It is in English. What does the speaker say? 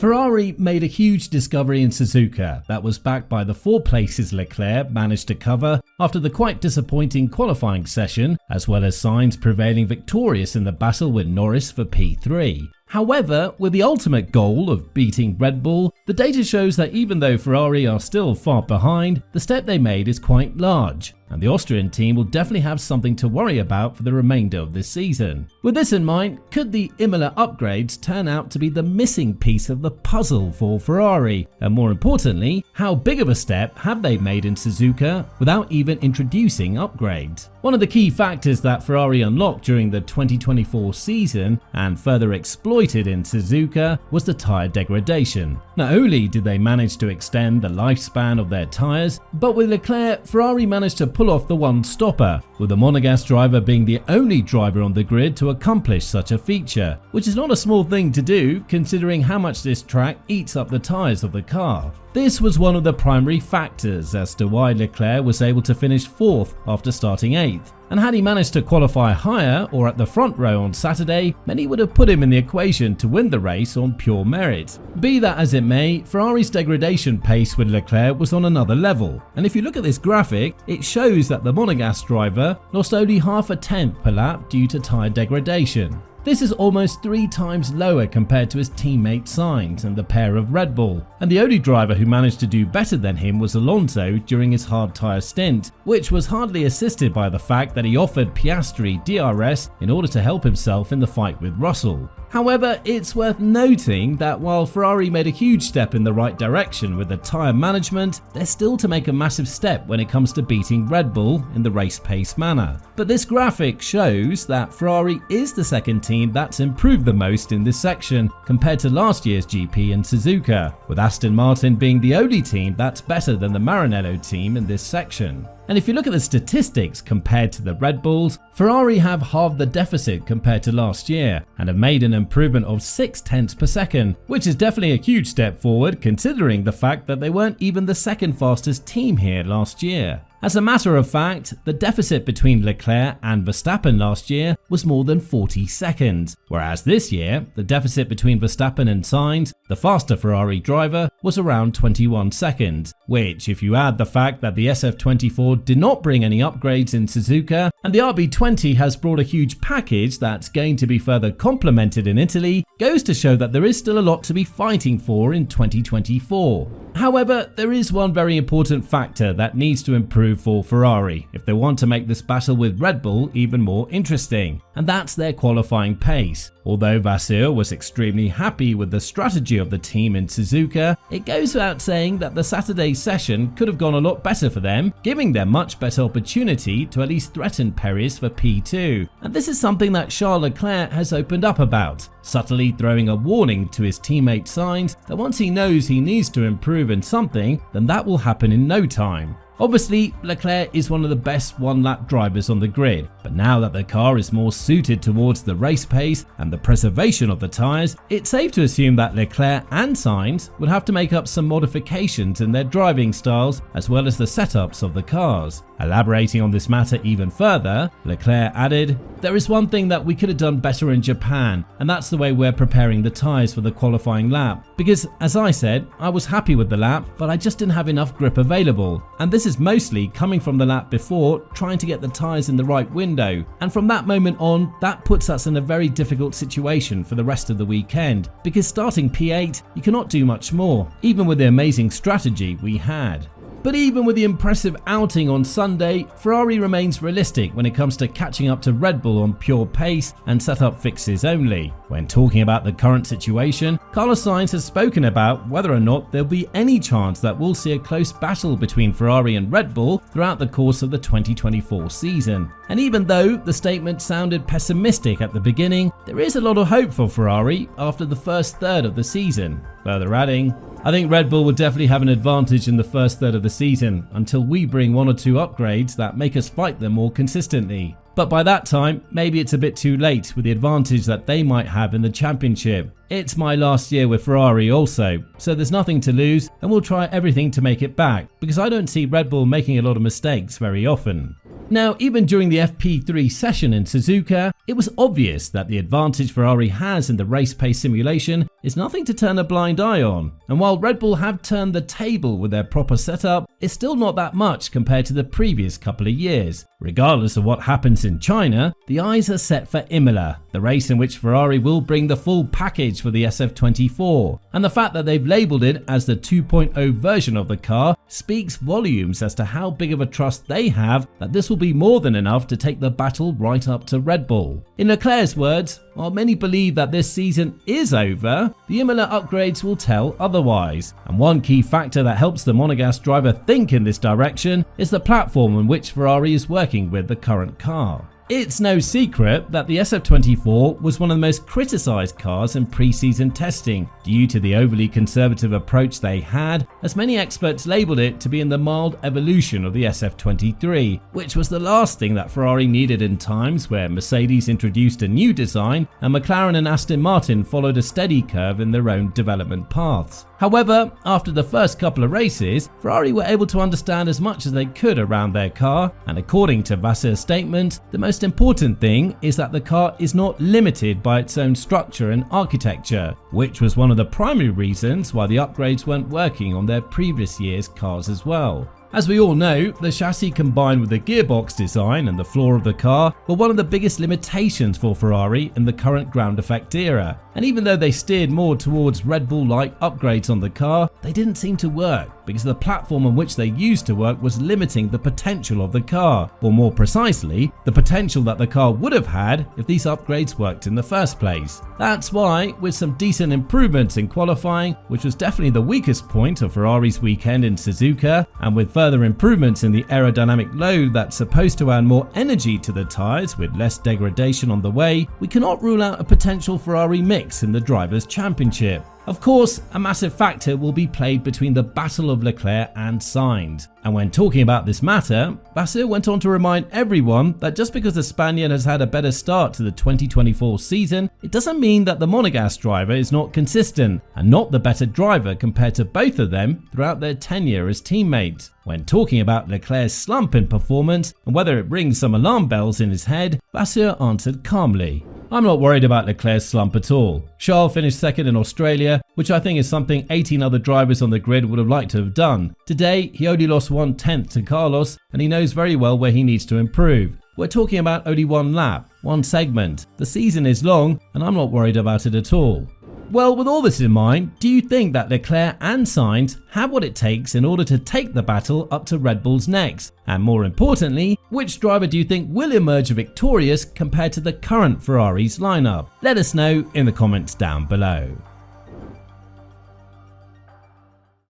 Ferrari made a huge discovery in Suzuka that was backed by the 4 places Leclerc managed to cover after the quite disappointing qualifying session, as well as Sainz prevailing victorious in the battle with Norris for P3. However, with the ultimate goal of beating Red Bull, the data shows that even though Ferrari are still far behind, the step they made is quite large, and the Austrian team will definitely have something to worry about for the remainder of this season. With this in mind, could the Imola upgrades turn out to be the missing piece of the puzzle for Ferrari? And more importantly, how big of a step have they made in Suzuka without even introducing upgrades? One of the key factors that Ferrari unlocked during the 2024 season and further exploited in Suzuka was the tyre degradation. Not only did they manage to extend the lifespan of their tyres, but with Leclerc, Ferrari managed to pull off the one stopper, with the Monegasque driver being the only driver on the grid to accomplish such a feature, which is not a small thing to do considering how much this track eats up the tyres of the car. This was one of the primary factors as to why Leclerc was able to finish 4th after starting 8th. And had he managed to qualify higher or at the front row on Saturday, many would have put him in the equation to win the race on pure merit. Be that as it may, Ferrari's degradation pace with Leclerc was on another level, and if you look at this graphic, it shows that the Monegasque driver lost only half a tenth per lap due to tyre degradation. This is almost 3 times lower compared to his teammate Sainz and the pair of Red Bull, and the only driver who managed to do better than him was Alonso during his hard tyre stint, which was hardly assisted by the fact that he offered Piastri DRS in order to help himself in the fight with Russell. However, it's worth noting that while Ferrari made a huge step in the right direction with the tyre management, they're still to make a massive step when it comes to beating Red Bull in the race pace manner. But this graphic shows that Ferrari is the second team that's improved the most in this section compared to last year's GP in Suzuka, with Aston Martin being the only team that's better than the Maranello team in this section. And if you look at the statistics compared to the Red Bulls, Ferrari have halved the deficit compared to last year and have made an improvement of 6 tenths per second, which is definitely a huge step forward considering the fact that they weren't even the second fastest team here last year. As a matter of fact, the deficit between Leclerc and Verstappen last year was more than 40 seconds, whereas this year, the deficit between Verstappen and Sainz, the faster Ferrari driver, was around 21 seconds, which, if you add the fact that the SF24 did not bring any upgrades in Suzuka, and the RB20 has brought a huge package that's going to be further complemented in Italy, goes to show that there is still a lot to be fighting for in 2024. However, there is one very important factor that needs to improve for Ferrari if they want to make this battle with Red Bull even more interesting, and that's their qualifying pace. Although Vasseur was extremely happy with the strategy of the team in Suzuka, it goes without saying that the Saturday session could have gone a lot better for them, giving them much better opportunity to at least threaten Perez for P2. And this is something that Charles Leclerc has opened up about, subtly throwing a warning to his teammate Sainz that once he knows he needs to improve in something, then that will happen in no time. Obviously, Leclerc is one of the best one-lap drivers on the grid, but now that the car is more suited towards the race pace and the preservation of the tyres, it's safe to assume that Leclerc and Sainz would have to make up some modifications in their driving styles as well as the setups of the cars. Elaborating on this matter even further, Leclerc added, "There is one thing that we could have done better in Japan, and that's the way we're preparing the tyres for the qualifying lap. Because, as I said, I was happy with the lap, but I just didn't have enough grip available. And this is mostly coming from the lap before, trying to get the tyres in the right window. And from that moment on, that puts us in a very difficult situation for the rest of the weekend. Because starting P8, you cannot do much more, even with the amazing strategy we had." But even with the impressive outing on Sunday, Ferrari remains realistic when it comes to catching up to Red Bull on pure pace and setup fixes only. When talking about the current situation, Carlos Sainz has spoken about whether or not there'll be any chance that we'll see a close battle between Ferrari and Red Bull throughout the course of the 2024 season. And even though the statement sounded pessimistic at the beginning, there is a lot of hope for Ferrari after the first third of the season. Further adding, "I think Red Bull will definitely have an advantage in the first third of the season until we bring 1 or 2 upgrades that make us fight them more consistently. But by that time, maybe it's a bit too late with the advantage that they might have in the championship. It's my last year with Ferrari also, so there's nothing to lose and we'll try everything to make it back because I don't see Red Bull making a lot of mistakes very often." Now, even during the FP3 session in Suzuka, it was obvious that the advantage Ferrari has in the race pace simulation is nothing to turn a blind eye on. And while Red Bull have turned the table with their proper setup, it's still not that much compared to the previous couple of years. Regardless of what happens in China, the eyes are set for Imola, the race in which Ferrari will bring the full package for the SF24. And the fact that they've labelled it as the 2.0 version of the car speaks volumes as to how big of a trust they have that this will be more than enough to take the battle right up to Red Bull. In Leclerc's words, while many believe that this season is over, the Imola upgrades will tell otherwise. And one key factor that helps the Monegasque driver think in this direction is the platform on which Ferrari is working with the current car. It's no secret that the SF24 was one of the most criticised cars in pre-season testing due to the overly conservative approach they had, as many experts labelled it to be in the mild evolution of the SF23, which was the last thing that Ferrari needed in times where Mercedes introduced a new design and McLaren and Aston Martin followed a steady curve in their own development paths. However, after the first couple of races, Ferrari were able to understand as much as they could around their car, and according to Vassir's statement, the most important thing is that the car is not limited by its own structure and architecture, which was one of the primary reasons why the upgrades weren't working on their previous year's cars as well. As we all know, the chassis combined with the gearbox design and the floor of the car were one of the biggest limitations for Ferrari in the current ground effect era. And even though they steered more towards Red Bull-like upgrades on the car, they didn't seem to work because the platform on which they used to work was limiting the potential of the car, or more precisely, the potential that the car would have had if these upgrades worked in the first place. That's why, with some decent improvements in qualifying, which was definitely the weakest point of Ferrari's weekend in Suzuka, and with further improvements in the aerodynamic load that's supposed to add more energy to the tyres with less degradation on the way, we cannot rule out a potential Ferrari mix in the Drivers' Championship. Of course, a massive factor will be played between the battle of Leclerc and Sainz. And when talking about this matter, Vassir went on to remind everyone that just because the Spaniard has had a better start to the 2024 season, it doesn't mean that the Monegasque driver is not consistent and not the better driver compared to both of them throughout their tenure as teammates. When talking about Leclerc's slump in performance and whether it rings some alarm bells in his head, Vassir answered calmly, "I'm not worried about Leclerc's slump at all. Charles finished second in Australia, which I think is something 18 other drivers on the grid would have liked to have done. Today, he only lost 1/10 to Carlos, and he knows very well where he needs to improve. We're talking about only one lap, one segment. The season is long, and I'm not worried about it at all." Well, with all this in mind, do you think that Leclerc and Sainz have what it takes in order to take the battle up to Red Bull's necks? And more importantly, which driver do you think will emerge victorious compared to the current Ferrari's lineup? Let us know in the comments down below.